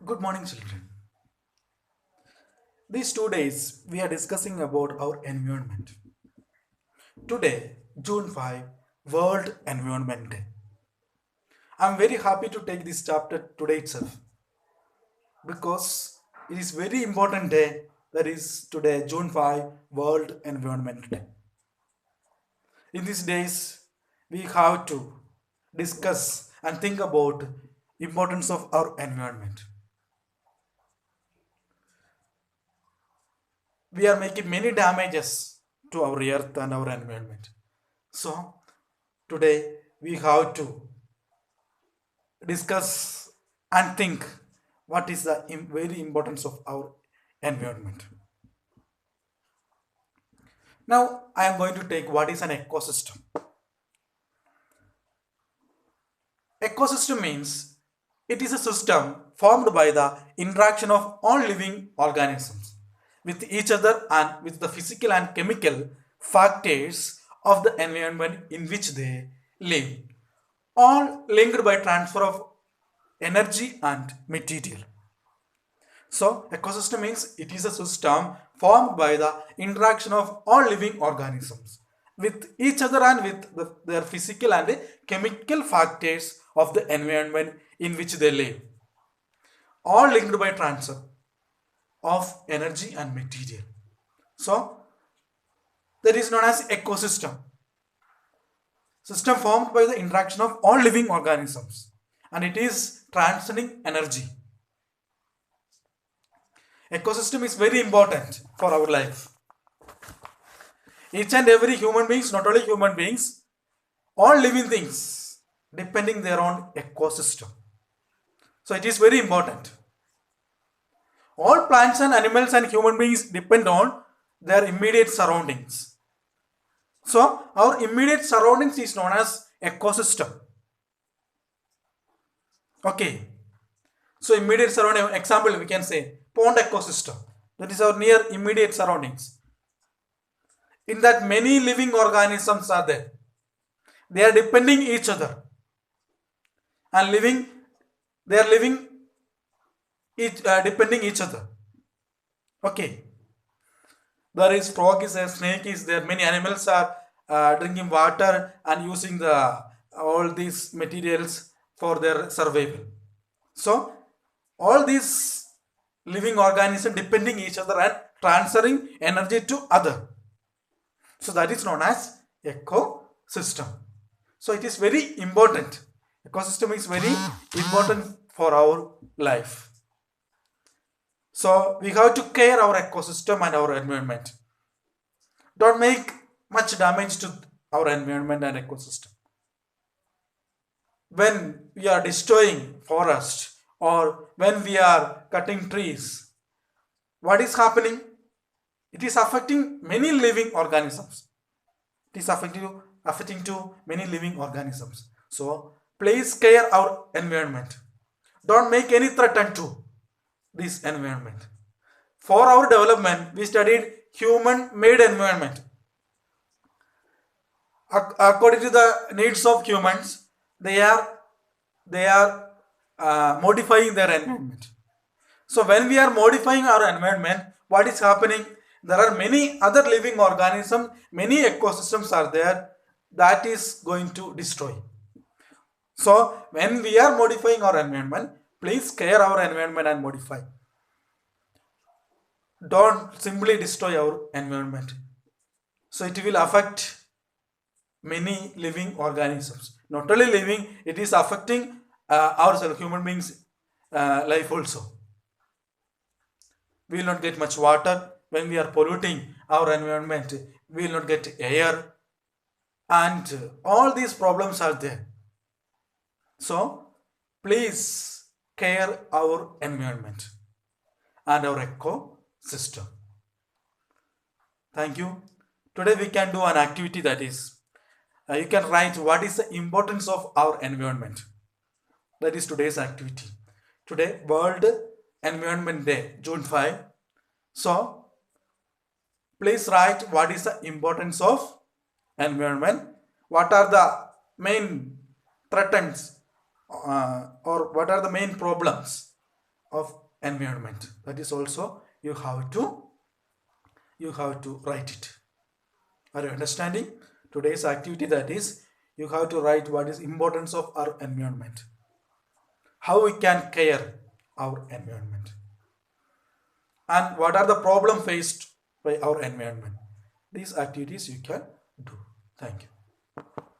Good morning, children. These 2 days we are discussing about our environment. Today, June 5, World Environment Day. I'm very happy to take this chapter today itself because it is very important day that is today, June 5, World Environment Day. In these days, we have to discuss and think about importance of our environment. We are making many damages to our earth and our environment. So today we have to discuss and think what is the very importance of our environment. Now I am going to take what is an ecosystem. Ecosystem means it is a system formed by the interaction of all living organisms with each other and with the physical and chemical factors of the environment in which they live, all linked by transfer of energy and material. So, ecosystem means it is a system formed by the interaction of all living organisms with each other and with their physical and chemical factors of the environment in which they live, all linked by transfer of energy and material. So, that is known as ecosystem, system formed by the interaction of all living organisms, and it is transcending energy. Ecosystem is very important for our life. Each and every human beings, not only human beings, all living things depending their own ecosystem. So it is very important. All plants and animals and human beings depend on their immediate surroundings. So our immediate surroundings is known as ecosystem. Okay. So immediate surrounding, example we can say pond ecosystem. That is our near immediate surroundings. In that many living organisms are there. They are depending each other and living. They are living depending each other. Okay. There is frog is there, snake is there. Many animals are drinking water and using the all these materials for their survival. So all these living organisms depending each other and transferring energy to other. So that is known as ecosystem. So it is very important. Ecosystem is very important for our life. So we have to care our ecosystem and our environment. Don't make much damage to our environment and ecosystem. When we are destroying forest or when we are cutting trees, what is happening? It is affecting many living organisms. It is affecting to many living organisms. So please care our environment. Don't make any threat to this environment. For our development, we studied human-made environment. According to the needs of humans, they are modifying their environment. So when we are modifying our environment, what is happening? There are many other living organisms, many ecosystems are there that is going to destroy. So when we are modifying our environment, please care our environment and modify. Don't simply destroy our environment. So it will affect many living organisms. Not only living, it is affecting ourselves, human beings' life also. We will not get much water when we are polluting our environment. We will not get air, and all these problems are there. So please care our environment and our ecosystem. Thank you. Today we can do an activity that is you can write what is the importance of our environment. That is today's activity. Today World Environment Day, June 5. So please write what is the importance of environment, what are the main threats or what are the main problems of environment. That is also you have to write it. Are you understanding today's activity? That is, you have to write what is importance of our environment, how we can care our environment, and what are the problem faced by our environment. These activities you can do. Thank you.